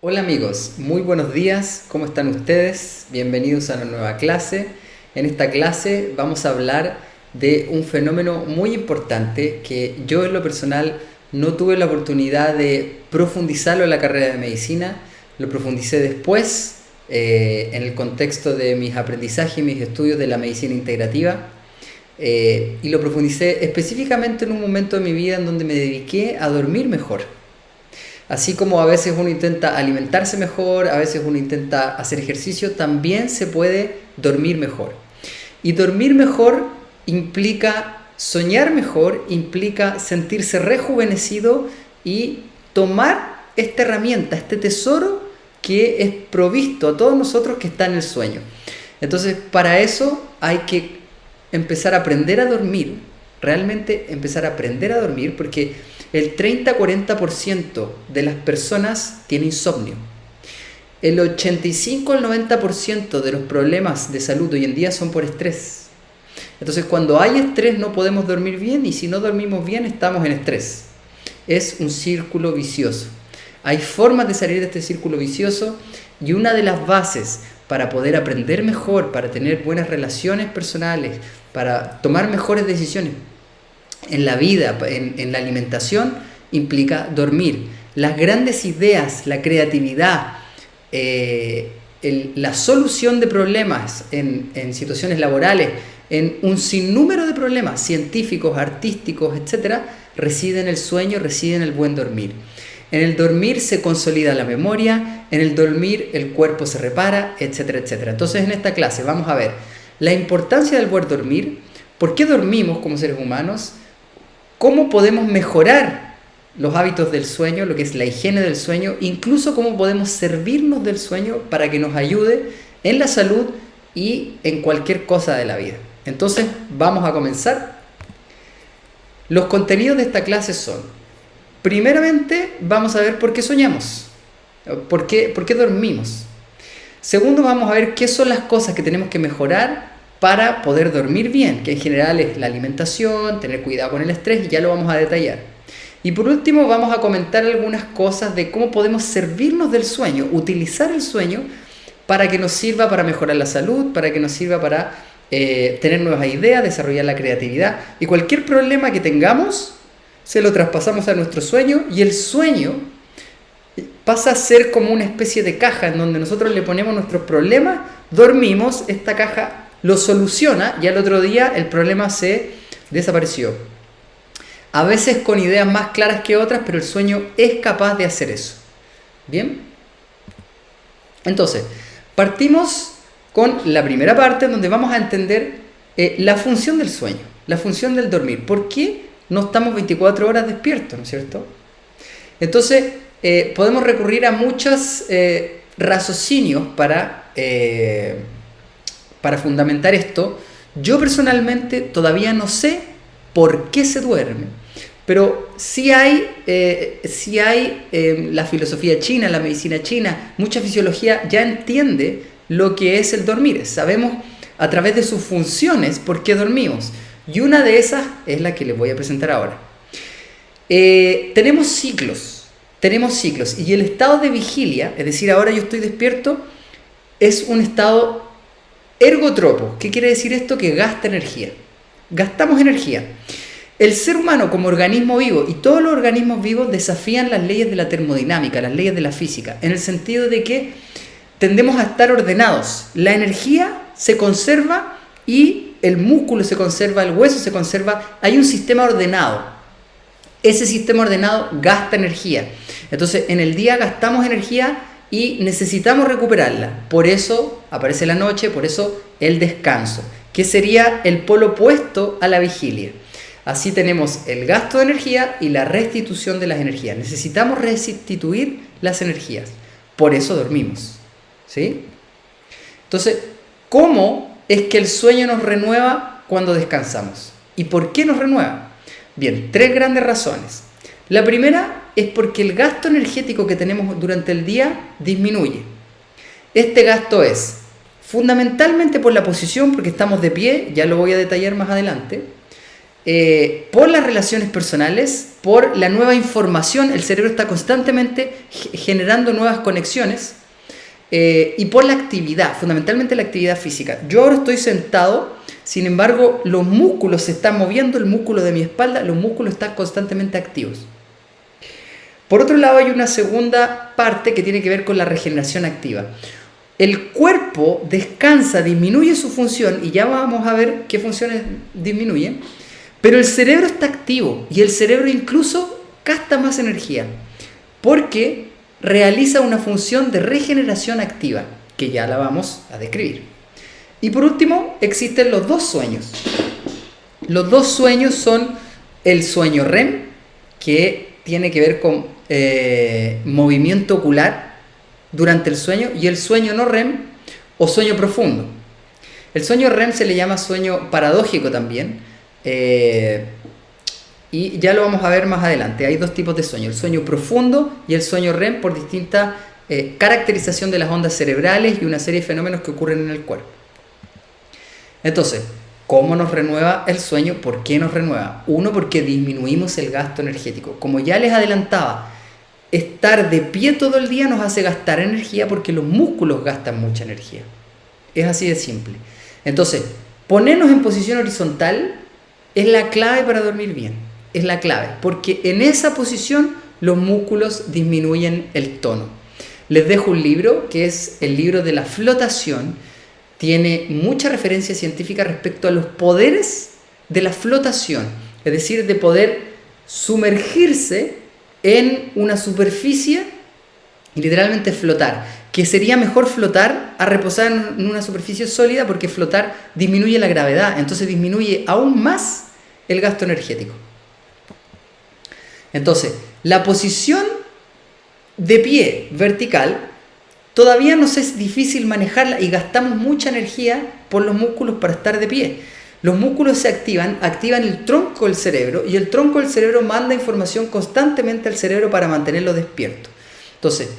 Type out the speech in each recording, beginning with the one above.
Hola amigos, muy buenos días, ¿cómo están ustedes? Bienvenidos a una nueva clase. En esta clase vamos a hablar de un fenómeno muy importante que yo en lo personal no tuve la oportunidad de profundizarlo en la carrera de medicina, lo profundicé después en el contexto de mis aprendizajes y mis estudios de la medicina integrativa. Y lo profundicé específicamente en un momento de mi vida en donde me dediqué a dormir mejor. Así como a veces uno intenta alimentarse mejor, a veces uno intenta hacer ejercicio, también se puede dormir mejor. Y dormir mejor implica soñar mejor, implica sentirse rejuvenecido y tomar esta herramienta, este tesoro que es provisto a todos nosotros que está en el sueño. Entonces, para eso hay que empezar a aprender a dormir, realmente empezar a aprender a dormir, porque el 30-40% de las personas tiene insomnio. El 85 al 90% de los problemas de salud hoy en día son por estrés. Entonces, cuando hay estrés no podemos dormir bien, y si no dormimos bien estamos en estrés. Es un círculo vicioso. Hay formas de salir de este círculo vicioso, y una de las bases para poder aprender mejor, para tener buenas relaciones personales, para tomar mejores decisiones en la vida, en la alimentación, implica dormir. Las grandes ideas, la creatividad, la solución de problemas en situaciones laborales, en un sinnúmero de problemas científicos, artísticos, etcétera, reside en el sueño, reside en el buen dormir. En el dormir se consolida la memoria, en el dormir el cuerpo se repara, etcétera, etcétera. Entonces, en esta clase vamos a ver la importancia del buen dormir, por qué dormimos como seres humanos, cómo podemos mejorar los hábitos del sueño, lo que es la higiene del sueño, incluso cómo podemos servirnos del sueño para que nos ayude en la salud y en cualquier cosa de la vida. Entonces, vamos a comenzar. Los contenidos de esta clase son, primeramente, vamos a ver por qué soñamos, por qué dormimos. Segundo, vamos a ver qué son las cosas que tenemos que mejorar para poder dormir bien, que en general es la alimentación, tener cuidado con el estrés, y ya lo vamos a detallar. Y por último vamos a comentar algunas cosas de cómo podemos servirnos del sueño, utilizar el sueño para que nos sirva para mejorar la salud, para que nos sirva para tener nuevas ideas, desarrollar la creatividad, y cualquier problema que tengamos se lo traspasamos a nuestro sueño, y el sueño pasa a ser como una especie de caja en donde nosotros le ponemos nuestros problemas, dormimos, esta caja lo soluciona y al otro día el problema se desapareció. A veces con ideas más claras que otras, pero el sueño es capaz de hacer eso. ¿Bien? Entonces, partimos con la primera parte donde vamos a entender la función del sueño, la función del dormir. ¿Por qué no estamos 24 horas despiertos, ¿no es cierto? Entonces, podemos recurrir a muchos raciocinios para fundamentar esto. Yo personalmente todavía no sé por qué se duerme, pero sí hay la filosofía china, la medicina china, mucha fisiología ya entiende lo que es el dormir. Sabemos a través de sus funciones por qué dormimos, y una de esas es la que les voy a presentar ahora. Tenemos ciclos, y el estado de vigilia, es decir, ahora yo estoy despierto, es un estado ergotropo. ¿Qué quiere decir esto? Que gasta energía. Gastamos energía. El ser humano como organismo vivo, y todos los organismos vivos desafían las leyes de la termodinámica, las leyes de la física, en el sentido de que tendemos a estar ordenados. La energía se conserva y el músculo se conserva, el hueso se conserva. Hay un sistema ordenado. Ese sistema ordenado gasta energía. Entonces, en el día gastamos energía y necesitamos recuperarla. Por eso aparece la noche, por eso el descanso, que sería el polo opuesto a la vigilia. Así tenemos el gasto de energía y la restitución de las energías. Necesitamos restituir las energías. Por eso dormimos. ¿Sí? Entonces, ¿cómo es que el sueño nos renueva cuando descansamos? ¿Y por qué nos renueva? Bien, tres grandes razones. La primera es porque el gasto energético que tenemos durante el día disminuye. Este gasto es fundamentalmente por la posición, porque estamos de pie, ya lo voy a detallar más adelante, por las relaciones personales, por la nueva información. El cerebro está constantemente generando nuevas conexiones, y por la actividad, fundamentalmente la actividad física. Yo ahora estoy sentado, sin embargo los músculos se están moviendo, el músculo de mi espalda, los músculos están constantemente activos. Por otro lado, hay una segunda parte que tiene que ver con la regeneración activa. El cuerpo descansa, disminuye su función, y ya vamos a ver qué funciones disminuyen, pero el cerebro está activo, y el cerebro incluso gasta más energía, porque realiza una función de regeneración activa, que ya la vamos a describir. Y por último, existen los dos sueños. Los dos sueños son el sueño REM, que tiene que ver con movimiento ocular durante el sueño, y el sueño no REM o sueño profundo. El sueño REM se le llama sueño paradójico también, y ya lo vamos a ver más adelante. Hay dos tipos de sueño, el sueño profundo y el sueño REM, por distinta caracterización de las ondas cerebrales y una serie de fenómenos que ocurren en el cuerpo. Entonces, ¿cómo nos renueva el sueño? ¿Por qué nos renueva? Uno, porque disminuimos el gasto energético. Como ya les adelantaba, estar de pie todo el día nos hace gastar energía, porque los músculos gastan mucha energía. Es así de simple. Entonces, ponernos en posición horizontal es la clave para dormir bien. Es la clave, porque en esa posición los músculos disminuyen el tono. Les dejo un libro, que es el libro de la flotación. Tiene mucha referencia científica respecto a los poderes de la flotación, es decir, de poder sumergirse en una superficie y literalmente flotar, que sería mejor flotar a reposar en una superficie sólida, porque flotar disminuye la gravedad, entonces disminuye aún más el gasto energético. Entonces, la posición de pie vertical todavía nos es difícil manejarla, y gastamos mucha energía por los músculos para estar de pie. Los músculos se activan el tronco del cerebro, y el tronco del cerebro manda información constantemente al cerebro para mantenerlo despierto. Entonces,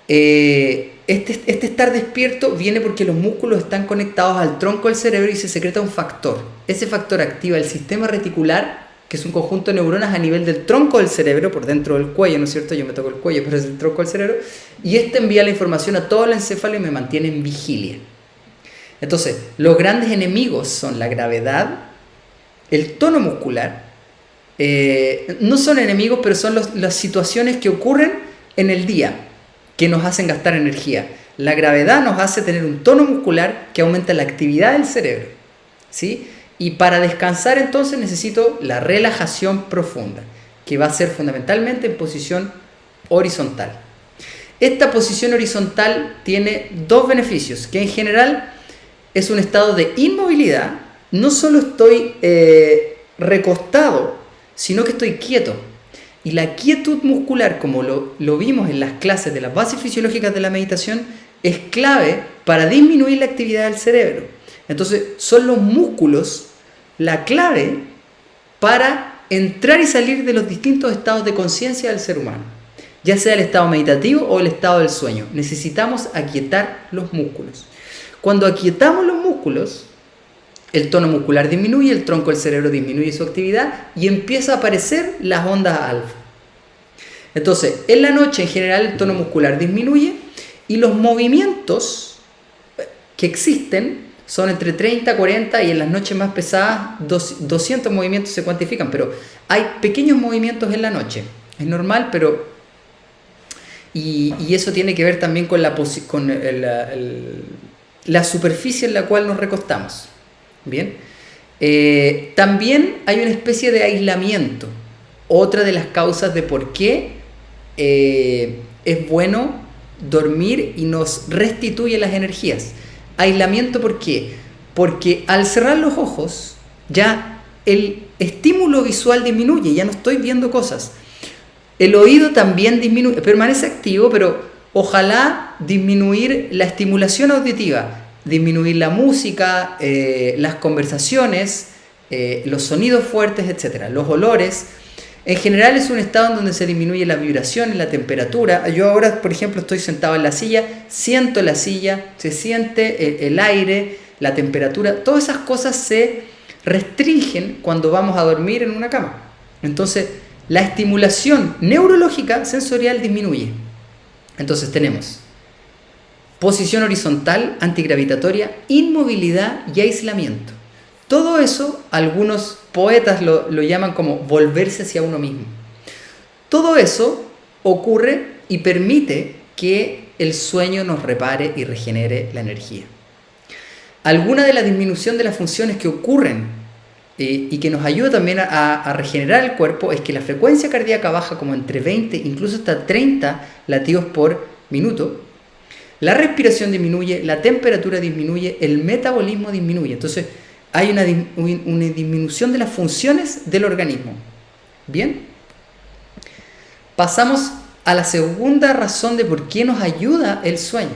este estar despierto viene porque los músculos están conectados al tronco del cerebro y se secreta un factor. Ese factor activa el sistema reticular, que es un conjunto de neuronas a nivel del tronco del cerebro, por dentro del cuello, ¿no es cierto? Yo me toco el cuello, pero es el tronco del cerebro, y este envía la información a todo el encéfalo y me mantiene en vigilia. Entonces, los grandes enemigos son la gravedad, el tono muscular, no son enemigos, pero son las situaciones que ocurren en el día que nos hacen gastar energía. La gravedad nos hace tener un tono muscular que aumenta la actividad del cerebro, ¿sí? Y para descansar entonces necesito la relajación profunda, que va a ser fundamentalmente en posición horizontal. Esta posición horizontal tiene dos beneficios, que en general es un estado de inmovilidad. No solo estoy recostado, sino que estoy quieto. Y la quietud muscular, como lo vimos en las clases de las bases fisiológicas de la meditación, es clave para disminuir la actividad del cerebro. Entonces, son los músculos la clave para entrar y salir de los distintos estados de conciencia del ser humano, ya sea el estado meditativo o el estado del sueño. Necesitamos aquietar los músculos. Cuando aquietamos los músculos, el tono muscular disminuye, el tronco del cerebro disminuye su actividad y empieza a aparecer las ondas alfa. Entonces, en la noche en general el tono muscular disminuye y los movimientos que existen son entre 30, 40, y en las noches más pesadas 200 movimientos se cuantifican, pero hay pequeños movimientos en la noche. Es normal, pero... Y eso tiene que ver también con la superficie en la cual nos recostamos. Bien. También hay una especie de aislamiento. Otra de las causas de por qué es bueno dormir y nos restituye las energías. Aislamiento, ¿por qué? Porque al cerrar los ojos ya el estímulo visual disminuye, ya no estoy viendo cosas. El oído también disminuye, permanece activo, pero ojalá disminuir la estimulación auditiva, disminuir la música, las conversaciones, los sonidos fuertes, etc. Los olores. En general es un estado en donde se disminuye la vibración y la temperatura. Yo ahora, por ejemplo, estoy sentado en la silla, siento la silla, se siente el aire, la temperatura, todas esas cosas se restringen cuando vamos a dormir en una cama. Entonces, la estimulación neurológica sensorial disminuye. Entonces tenemos posición horizontal, antigravitatoria, inmovilidad y aislamiento. Todo eso, algunos poetas lo llaman como volverse hacia uno mismo. Todo eso ocurre y permite que el sueño nos repare y regenere la energía. Alguna de la disminución de las funciones que ocurren y que nos ayuda también a regenerar el cuerpo es que la frecuencia cardíaca baja como entre 20, incluso hasta 30 latidos por minuto. La respiración disminuye, la temperatura disminuye, el metabolismo disminuye. Entonces hay una disminución de las funciones del organismo. Bien, pasamos a la segunda razón de por qué nos ayuda el sueño,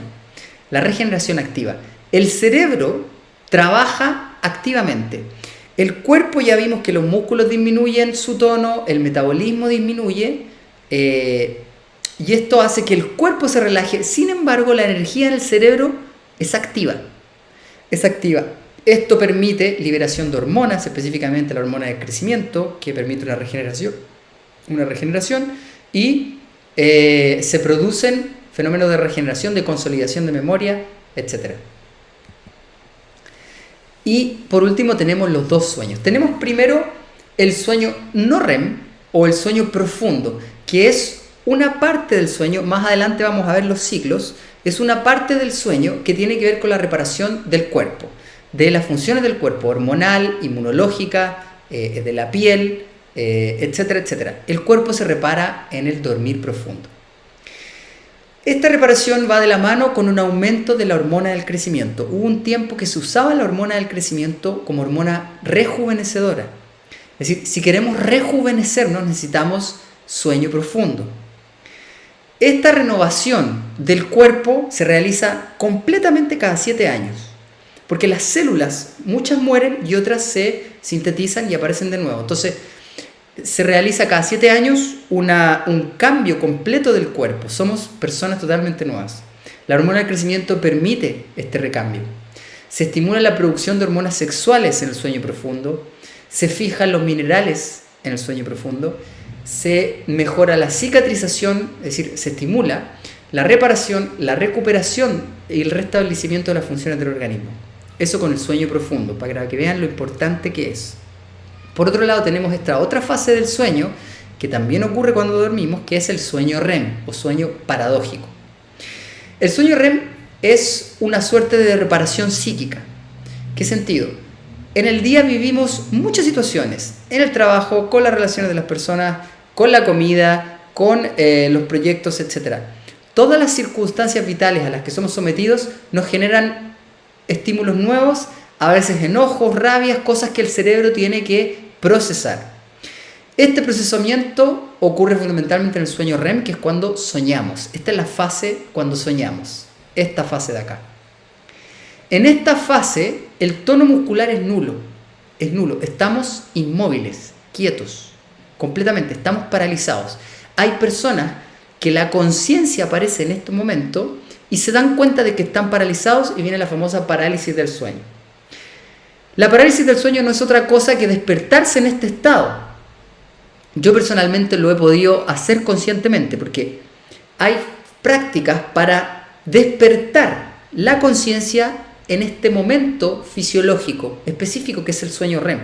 la regeneración activa. El cerebro trabaja activamente. El cuerpo, ya vimos que los músculos disminuyen su tono, el metabolismo disminuye, y esto hace que el cuerpo se relaje. Sin embargo, la energía en el cerebro es activa. Es activa. Esto permite liberación de hormonas, específicamente la hormona del crecimiento, que permite una regeneración. Y se producen fenómenos de regeneración, de consolidación de memoria, etc. Y por último tenemos los dos sueños. Tenemos primero el sueño no REM o el sueño profundo, que es una parte del sueño. Más adelante vamos a ver los ciclos. Es una parte del sueño que tiene que ver con la reparación del cuerpo, de las funciones del cuerpo, hormonal, inmunológica, de la piel, etcétera, etcétera. El cuerpo se repara en el dormir profundo. Esta reparación va de la mano con un aumento de la hormona del crecimiento. Hubo un tiempo que se usaba la hormona del crecimiento como hormona rejuvenecedora. Es decir, si queremos rejuvenecernos necesitamos sueño profundo. Esta renovación del cuerpo se realiza completamente cada 7 años, porque las células, muchas mueren y otras se sintetizan y aparecen de nuevo. Entonces, se realiza cada 7 años un cambio completo del cuerpo. Somos personas totalmente nuevas. La hormona del crecimiento permite este recambio. Se estimula la producción de hormonas sexuales en el sueño profundo. Se fijan los minerales en el sueño profundo. Se mejora la cicatrización, es decir, se estimula la reparación, la recuperación y el restablecimiento de las funciones del organismo. Eso con el sueño profundo, para que vean lo importante que es. Por otro lado, tenemos esta otra fase del sueño que también ocurre cuando dormimos, que es el sueño REM o sueño paradójico. El sueño REM es una suerte de reparación psíquica. ¿Qué sentido? En el día vivimos muchas situaciones, en el trabajo, con las relaciones de las personas, con la comida, con los proyectos, etc. Todas las circunstancias vitales a las que somos sometidos nos generan estímulos nuevos, a veces enojos, rabias, cosas que el cerebro tiene que procesar. Este procesamiento ocurre fundamentalmente en el sueño REM, que es cuando soñamos. Esta es la fase cuando soñamos, esta fase de acá. En esta fase el tono muscular es nulo, estamos inmóviles, quietos, completamente, estamos paralizados. Hay personas que la conciencia aparece en este momento y se dan cuenta de que están paralizados y viene la famosa parálisis del sueño. La parálisis del sueño no es otra cosa que despertarse en este estado. Yo personalmente lo he podido hacer conscientemente porque hay prácticas para despertar la conciencia en este momento fisiológico específico que es el sueño REM.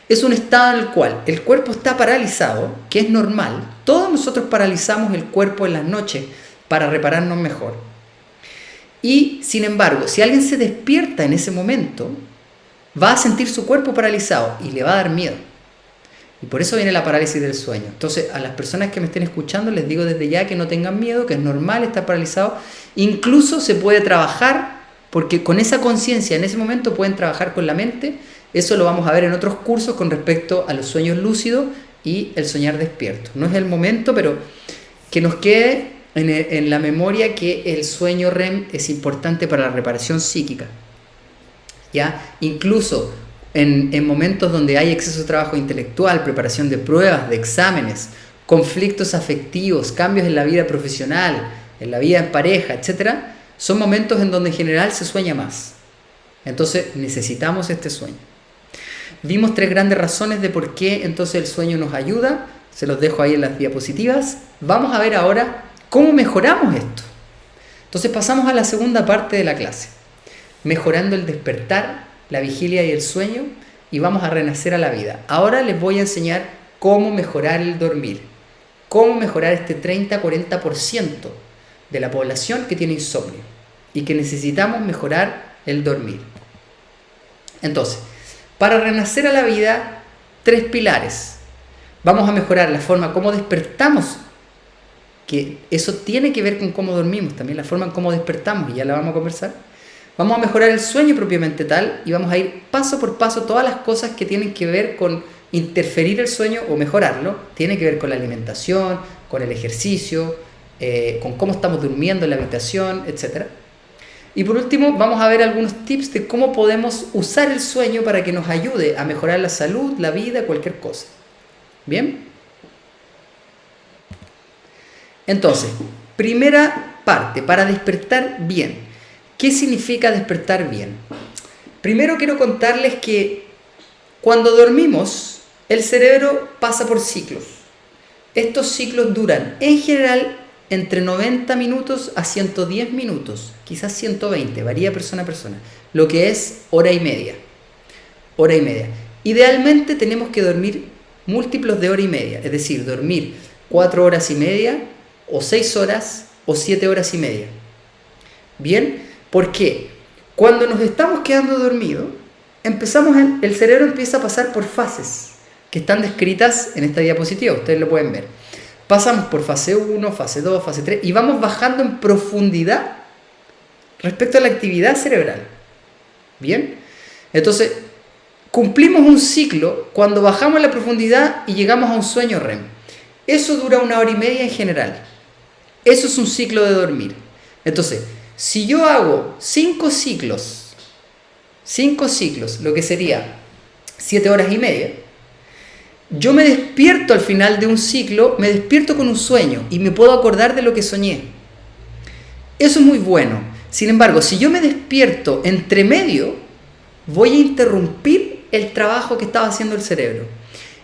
Es un estado en el cual el cuerpo está paralizado, que es normal. Todos nosotros paralizamos el cuerpo en las noches para repararnos mejor. Y sin embargo, si alguien se despierta en ese momento, va a sentir su cuerpo paralizado y le va a dar miedo. Y por eso viene la parálisis del sueño. Entonces, a las personas que me estén escuchando, les digo desde ya que no tengan miedo, que es normal estar paralizado. Incluso se puede trabajar, porque con esa conciencia en ese momento pueden trabajar con la mente. Eso lo vamos a ver en otros cursos con respecto a los sueños lúcidos y el soñar despierto. No es el momento, pero que nos quede en la memoria que el sueño REM es importante para la reparación psíquica. ¿Ya? Incluso en momentos donde hay exceso de trabajo intelectual, preparación de pruebas, de exámenes, conflictos afectivos, cambios en la vida profesional, en la vida en pareja, etc., son momentos en donde en general se sueña más. Entonces necesitamos este sueño. Vimos 3 grandes razones de por qué entonces el sueño nos ayuda. Se los dejo ahí en las diapositivas. Vamos a ver ahora cómo mejoramos esto. Entonces pasamos a la segunda parte de la clase. Mejorando el despertar, la vigilia y el sueño, y vamos a renacer a la vida. Ahora les voy a enseñar cómo mejorar el dormir. Cómo mejorar este 30-40% de la población que tiene insomnio y que necesitamos mejorar el dormir. Entonces, para renacer a la vida, 3 pilares. Vamos a mejorar la forma como despertamos, que eso tiene que ver con cómo dormimos, también la forma en cómo despertamos, y ya la vamos a conversar. Vamos a mejorar el sueño propiamente tal, y vamos a ir paso por paso todas las cosas que tienen que ver con interferir el sueño o mejorarlo. Tiene que ver con la alimentación, con el ejercicio, con cómo estamos durmiendo en la habitación, etc. Y por último, vamos a ver algunos tips de cómo podemos usar el sueño para que nos ayude a mejorar la salud, la vida, cualquier cosa. ¿Bien? Entonces, primera parte, para despertar bien. ¿Qué significa despertar bien? Primero quiero contarles que cuando dormimos, el cerebro pasa por ciclos. Estos ciclos duran, en general, entre 90 minutos a 110 minutos, quizás 120, varía persona a persona, lo que es hora y media. Hora y media. Idealmente tenemos que dormir múltiplos de hora y media, es decir, dormir 4 horas y media, o 6 horas, o 7 horas y media. ¿Bien? ¿Por qué? Cuando nos estamos quedando dormidos, el cerebro empieza a pasar por fases, que están descritas en esta diapositiva, ustedes lo pueden ver. Pasamos por fase 1, fase 2, fase 3 y vamos bajando en profundidad respecto a la actividad cerebral. ¿Bien? Entonces, cumplimos un ciclo cuando bajamos la profundidad y llegamos a un sueño REM. Eso dura 1 hora y media en general. Eso es un ciclo de dormir. Entonces, si yo hago 5 ciclos, lo que sería 7 horas y media, yo me despierto al final de un ciclo, me despierto con un sueño y me puedo acordar de lo que soñé. Eso es muy bueno. Sin embargo, si yo me despierto entre medio, voy a interrumpir el trabajo que estaba haciendo el cerebro.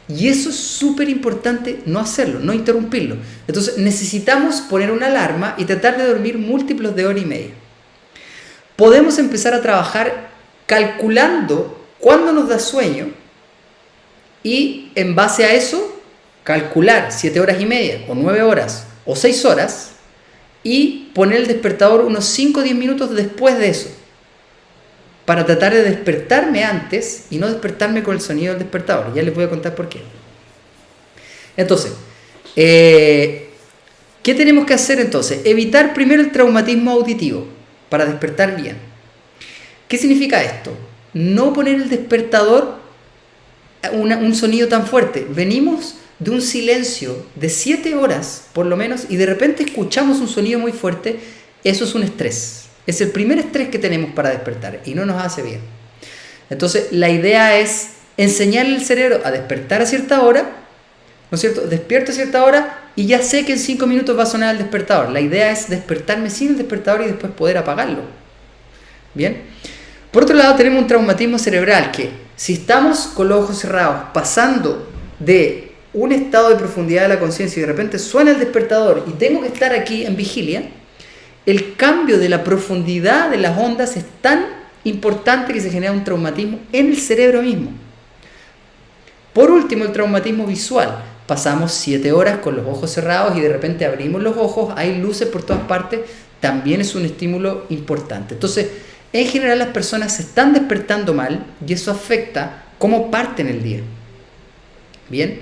Y eso es súper importante no hacerlo, no interrumpirlo. Entonces necesitamos poner una alarma y tratar de dormir múltiplos de hora y media. Podemos empezar a trabajar calculando cuándo nos da sueño y en base a eso calcular 7 horas y media o 9 horas o 6 horas y poner el despertador unos 5 o 10 minutos después de eso, para tratar de despertarme antes y no despertarme con el sonido del despertador. Ya les voy a contar por qué. Entonces, ¿qué tenemos que hacer entonces? Evitar primero el traumatismo auditivo para despertar bien. ¿Qué significa esto? No poner el despertador un sonido tan fuerte. Venimos de un silencio de 7 horas, por lo menos, y de repente escuchamos un sonido muy fuerte. Eso es un estrés. Es el primer estrés que tenemos para despertar y no nos hace bien. Entonces, la idea es enseñarle al cerebro a despertar a cierta hora, ¿no es cierto? Despierto a cierta hora y ya sé que en 5 minutos va a sonar el despertador. La idea es despertarme sin el despertador y después poder apagarlo. ¿Bien? Por otro lado, tenemos un traumatismo cerebral que, si estamos con los ojos cerrados, pasando de un estado de profundidad de la conciencia y de repente suena el despertador y tengo que estar aquí en vigilia, el cambio de la profundidad de las ondas es tan importante que se genera un traumatismo en el cerebro mismo. Por último, el traumatismo visual. Pasamos 7 horas con los ojos cerrados y de repente abrimos los ojos, hay luces por todas partes, también es un estímulo importante. Entonces, en general las personas se están despertando mal y eso afecta cómo parten el día. Bien,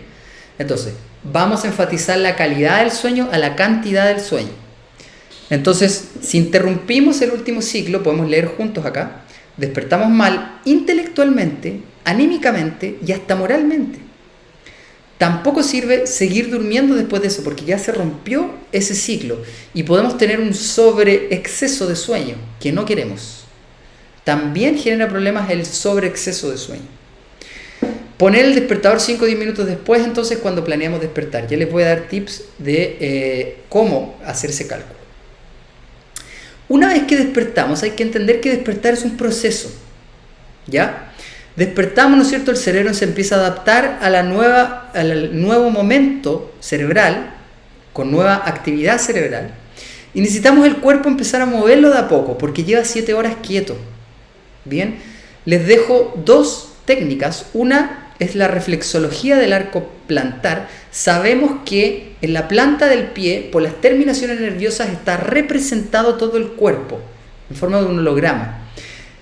entonces, vamos a enfatizar la calidad del sueño a la cantidad del sueño. Entonces, si interrumpimos el último ciclo, podemos leer juntos acá, despertamos mal intelectualmente, anímicamente y hasta moralmente. Tampoco sirve seguir durmiendo después de eso, porque ya se rompió ese ciclo y podemos tener un sobreexceso de sueño que no queremos. También genera problemas el sobreexceso de sueño. Poner el despertador 5 o 10 minutos después, entonces, cuando planeamos despertar. Ya les voy a dar tips de cómo hacer ese cálculo. Una vez que despertamos, hay que entender que despertar es un proceso, ¿ya? Despertamos, ¿no es cierto? El cerebro se empieza a adaptar a al nuevo momento cerebral, con nueva actividad cerebral. Y necesitamos el cuerpo empezar a moverlo de a poco, porque lleva 7 horas quieto. Bien, les dejo 2 técnicas. Una es la reflexología del arco plantar. Sabemos que en la planta del pie, por las terminaciones nerviosas, está representado todo el cuerpo, en forma de un holograma.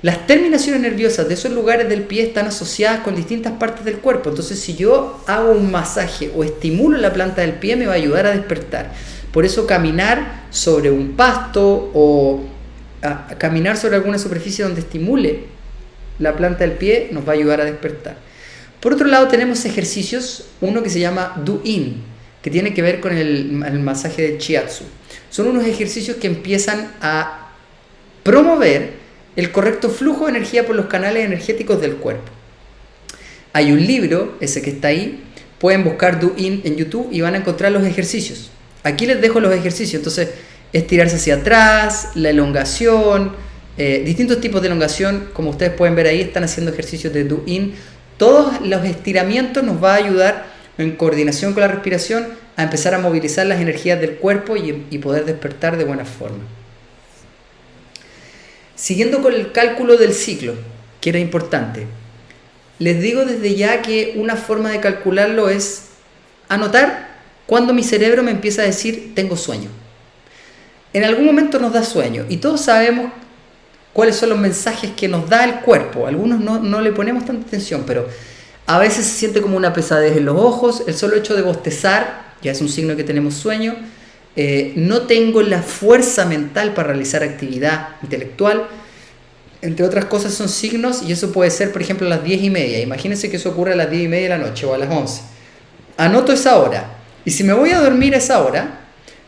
Las terminaciones nerviosas de esos lugares del pie están asociadas con distintas partes del cuerpo. Entonces, si yo hago un masaje o estimulo la planta del pie, me va a ayudar a despertar. Por eso caminar sobre un pasto o caminar sobre alguna superficie donde estimule la planta del pie nos va a ayudar a despertar. Por otro lado, tenemos ejercicios, uno que se llama Do-In, que tiene que ver con el masaje del Shiatsu. Son unos ejercicios que empiezan a promover el correcto flujo de energía por los canales energéticos del cuerpo. Hay un libro, ese que está ahí, pueden buscar Do-In en YouTube y van a encontrar los ejercicios. Aquí les dejo los ejercicios, entonces estirarse hacia atrás, la elongación, distintos tipos de elongación, como ustedes pueden ver ahí, están haciendo ejercicios de Do-In. Todos los estiramientos nos va a ayudar en coordinación con la respiración a empezar a movilizar las energías del cuerpo y poder despertar de buena forma. Siguiendo con el cálculo del ciclo, que era importante, les digo desde ya que una forma de calcularlo es anotar cuando mi cerebro me empieza a decir tengo sueño. En algún momento nos da sueño y todos sabemos cuáles son los mensajes que nos da el cuerpo. Algunos no le ponemos tanta atención, pero a veces se siente como una pesadez en los ojos. El solo hecho de bostezar ya es un signo que tenemos sueño. No tengo la fuerza mental para realizar actividad intelectual. Entre otras cosas son signos, y eso puede ser, por ejemplo, a las 10:30. Imagínense que eso ocurre a las 10:30 de la noche o a las 11. Anoto esa hora. Y si me voy a dormir a esa hora,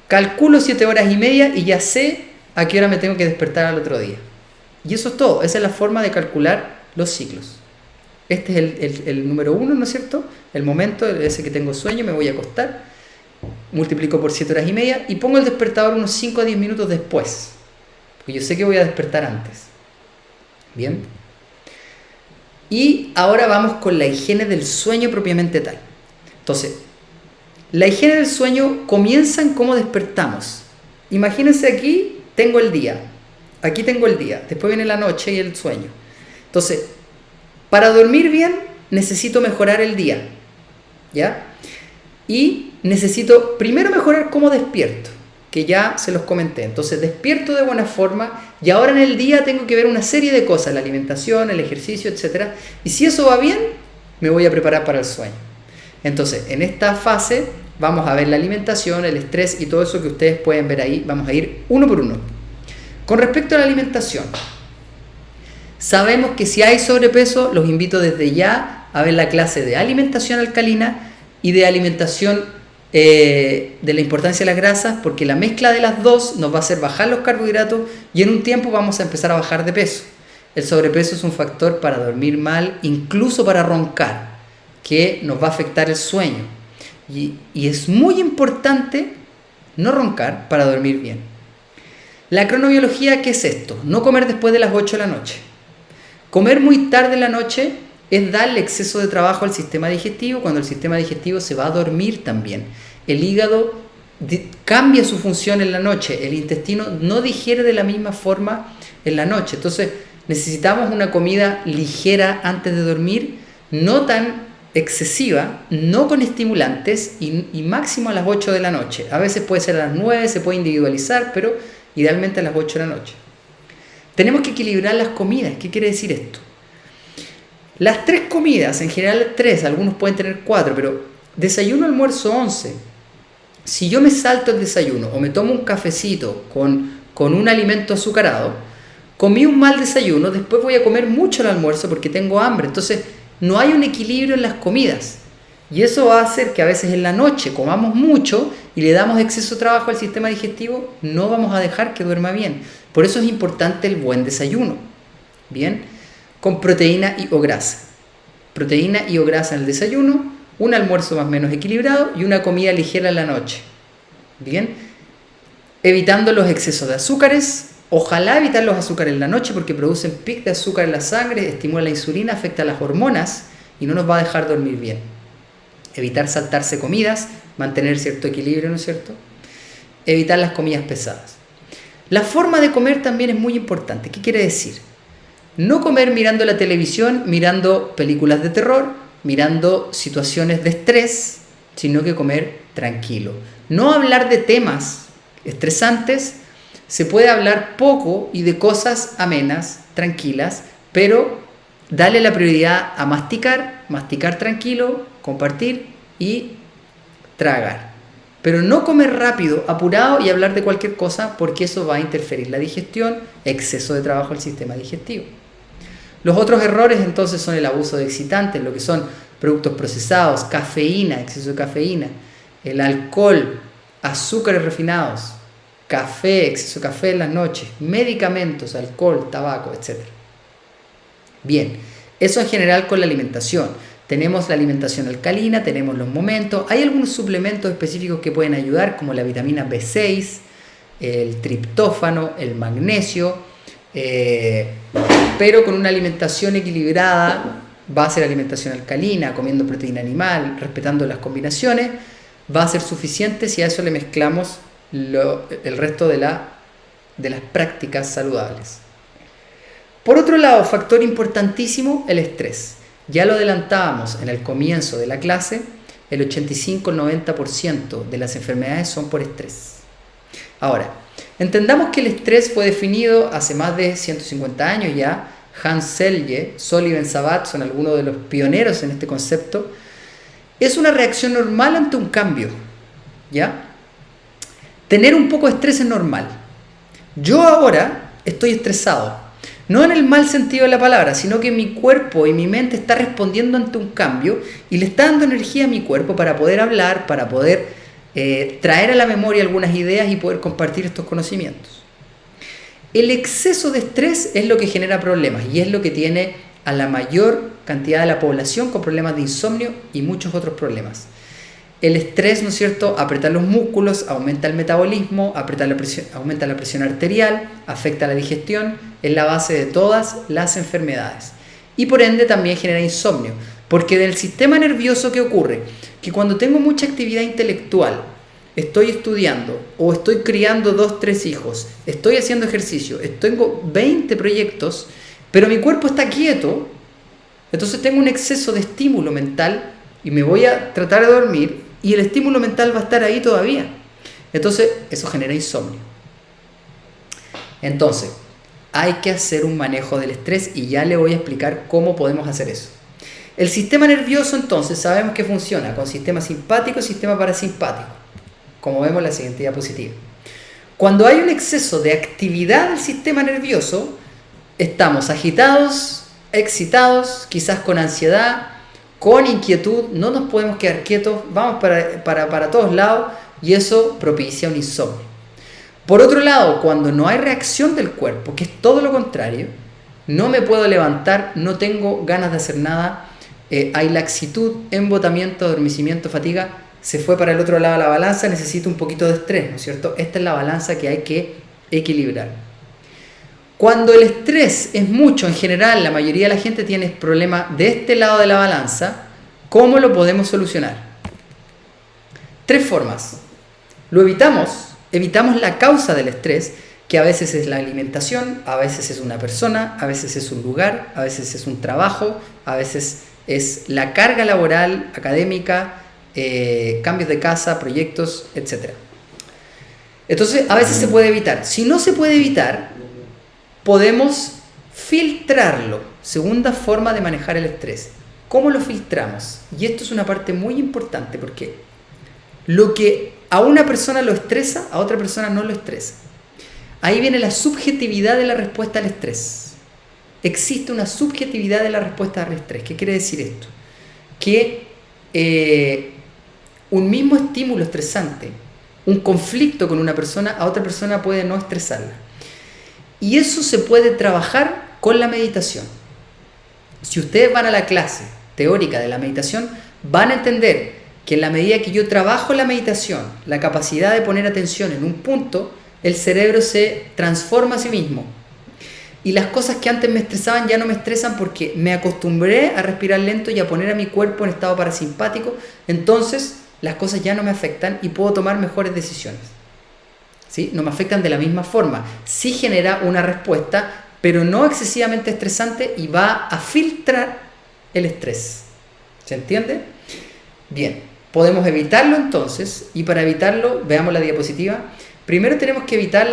calculo 7 horas y media y ya sé a qué hora me tengo que despertar al otro día. Y eso es todo. Esa es la forma de calcular los ciclos. Este es el número 1, ¿no es cierto? El momento, ese que tengo sueño, me voy a acostar, multiplico por 7 horas y media y pongo el despertador unos 5 a 10 minutos después. Porque yo sé que voy a despertar antes. Bien. Y ahora vamos con la higiene del sueño propiamente tal. Entonces, la higiene del sueño comienza en cómo despertamos. Imagínense aquí, tengo el día. Aquí tengo el día. Después viene la noche y el sueño. Entonces, para dormir bien, necesito mejorar el día. ¿Ya? Y necesito primero mejorar cómo despierto, que ya se los comenté. Entonces, despierto de buena forma y ahora en el día tengo que ver una serie de cosas, la alimentación, el ejercicio, etc. Y si eso va bien, me voy a preparar para el sueño. Entonces, en esta fase vamos a ver la alimentación, el estrés y todo eso que ustedes pueden ver ahí. Vamos a ir uno por uno. Con respecto a la alimentación, sabemos que si hay sobrepeso, los invito desde ya a ver la clase de alimentación alcalina y de alimentación de la importancia de las grasas, porque la mezcla de las dos nos va a hacer bajar los carbohidratos y en un tiempo vamos a empezar a bajar de peso. El sobrepeso es un factor para dormir mal, incluso para roncar, que nos va a afectar el sueño. Y es muy importante no roncar para dormir bien. La cronobiología, ¿qué es esto? No comer después de las 8 de la noche. Comer muy tarde en la noche es darle exceso de trabajo al sistema digestivo, cuando el sistema digestivo se va a dormir también. El hígado cambia su función en la noche, el intestino no digiere de la misma forma en la noche. Entonces necesitamos una comida ligera antes de dormir, no tan excesiva, no con estimulantes y máximo a las 8 de la noche. A veces puede ser a las 9, se puede individualizar, pero idealmente a las 8 de la noche. Tenemos que equilibrar las comidas. ¿Qué quiere decir esto? Las 3 comidas, en general 3, algunos pueden tener 4, pero desayuno, almuerzo, 11. Si yo me salto el desayuno o me tomo un cafecito con un alimento azucarado, comí un mal desayuno, después voy a comer mucho al almuerzo porque tengo hambre. Entonces no hay un equilibrio en las comidas. Y eso va a hacer que a veces en la noche comamos mucho y le damos exceso de trabajo al sistema digestivo, no vamos a dejar que duerma bien. Por eso es importante el buen desayuno. Bien, con proteína y o grasa. Proteína y o grasa en el desayuno, un almuerzo más o menos equilibrado y una comida ligera en la noche. Bien, evitando los excesos de azúcares, Ojalá evitar los azúcares en la noche porque producen pic de azúcar en la sangre, estimula la insulina, afecta a las hormonas y no nos va a dejar dormir bien. Evitar saltarse comidas, mantener cierto equilibrio, ¿no es cierto? Evitar las comidas pesadas. La forma de comer también es muy importante. ¿Qué quiere decir? No comer mirando la televisión, mirando películas de terror, mirando situaciones de estrés, sino que comer tranquilo. No hablar de temas estresantes, se puede hablar poco y de cosas amenas, tranquilas, pero darle la prioridad a masticar tranquilo, compartir y tragar. Pero no comer rápido, apurado y hablar de cualquier cosa porque eso va a interferir la digestión, exceso de trabajo al sistema digestivo. Los otros errores entonces son el abuso de excitantes, lo que son productos procesados, cafeína, exceso de cafeína, el alcohol, azúcares refinados, café, exceso de café en las noches, medicamentos, alcohol, tabaco, etc. Bien, eso en general con la alimentación. Tenemos la alimentación alcalina, tenemos los momentos, hay algunos suplementos específicos que pueden ayudar como la vitamina B6, el triptófano, el magnesio, pero con una alimentación equilibrada, va a ser alimentación alcalina, comiendo proteína animal, respetando las combinaciones, va a ser suficiente si a eso le mezclamos el resto de las prácticas saludables. Por otro lado, factor importantísimo, el estrés. Ya lo adelantábamos en el comienzo de la clase, el 85-90% de las enfermedades son por estrés. Ahora, entendamos que el estrés fue definido hace más de 150 años ya. Hans Selye, Sol y Ben-Sabat son algunos de los pioneros en este concepto. Es una reacción normal ante un cambio, ¿ya? Tener un poco de estrés es normal. Yo ahora estoy estresado, no en el mal sentido de la palabra, sino que mi cuerpo y mi mente está respondiendo ante un cambio y le está dando energía a mi cuerpo para poder hablar, para poder traer a la memoria algunas ideas y poder compartir estos conocimientos. El exceso de estrés es lo que genera problemas y es lo que tiene a la mayor cantidad de la población con problemas de insomnio y muchos otros problemas. El estrés, ¿no es cierto?, aprieta los músculos, aumenta el metabolismo, aumenta la presión arterial, afecta la digestión, es la base de todas las enfermedades. Y por ende también genera insomnio, porque del sistema nervioso, ¿qué ocurre? Que cuando tengo mucha actividad intelectual, estoy estudiando o estoy criando 2, 3 hijos, estoy haciendo ejercicio, tengo 20 proyectos, pero mi cuerpo está quieto, entonces tengo un exceso de estímulo mental y me voy a tratar de dormir y el estímulo mental va a estar ahí todavía. Entonces eso genera insomnio. Entonces, hay que hacer un manejo del estrés y ya le voy a explicar cómo podemos hacer eso. El sistema nervioso entonces sabemos que funciona con sistema simpático y sistema parasimpático, como vemos en la siguiente diapositiva. Cuando hay un exceso de actividad del sistema nervioso, estamos agitados, excitados, quizás con ansiedad, con inquietud, no nos podemos quedar quietos, vamos para todos lados y eso propicia un insomnio. Por otro lado, cuando no hay reacción del cuerpo, que es todo lo contrario, no me puedo levantar, no tengo ganas de hacer nada, hay laxitud, embotamiento, adormecimiento, fatiga, se fue para el otro lado la balanza, necesito un poquito de estrés, ¿no es cierto? Esta es la balanza que hay que equilibrar. Cuando el estrés es mucho, en general, la mayoría de la gente tiene problemas de este lado de la balanza, ¿cómo lo podemos solucionar? 3 formas. Lo evitamos la causa del estrés, que a veces es la alimentación, a veces es una persona, a veces es un lugar, a veces es un trabajo, a veces es la carga laboral, académica, cambios de casa, proyectos, etc. Entonces, a veces se puede evitar. Si no se puede evitar, podemos filtrarlo. Segunda forma de manejar el estrés. ¿Cómo lo filtramos? Y esto es una parte muy importante porque lo que a una persona lo estresa, a otra persona no lo estresa. Ahí viene la subjetividad de la respuesta al estrés. Existe una subjetividad de la respuesta al estrés. ¿Qué quiere decir esto? Que un mismo estímulo estresante, un conflicto con una persona, a otra persona puede no estresarla. Y eso se puede trabajar con la meditación. Si ustedes van a la clase teórica de la meditación, van a entender que en la medida que yo trabajo la meditación, la capacidad de poner atención en un punto, el cerebro se transforma a sí mismo. Y las cosas que antes me estresaban ya no me estresan porque me acostumbré a respirar lento y a poner a mi cuerpo en estado parasimpático. Entonces las cosas ya no me afectan y puedo tomar mejores decisiones. ¿Sí? No me afectan de la misma forma. Sí genera una respuesta, pero no excesivamente estresante y va a filtrar el estrés. ¿Se entiende? Bien, podemos evitarlo entonces, y para evitarlo, veamos la diapositiva. Primero tenemos que evitar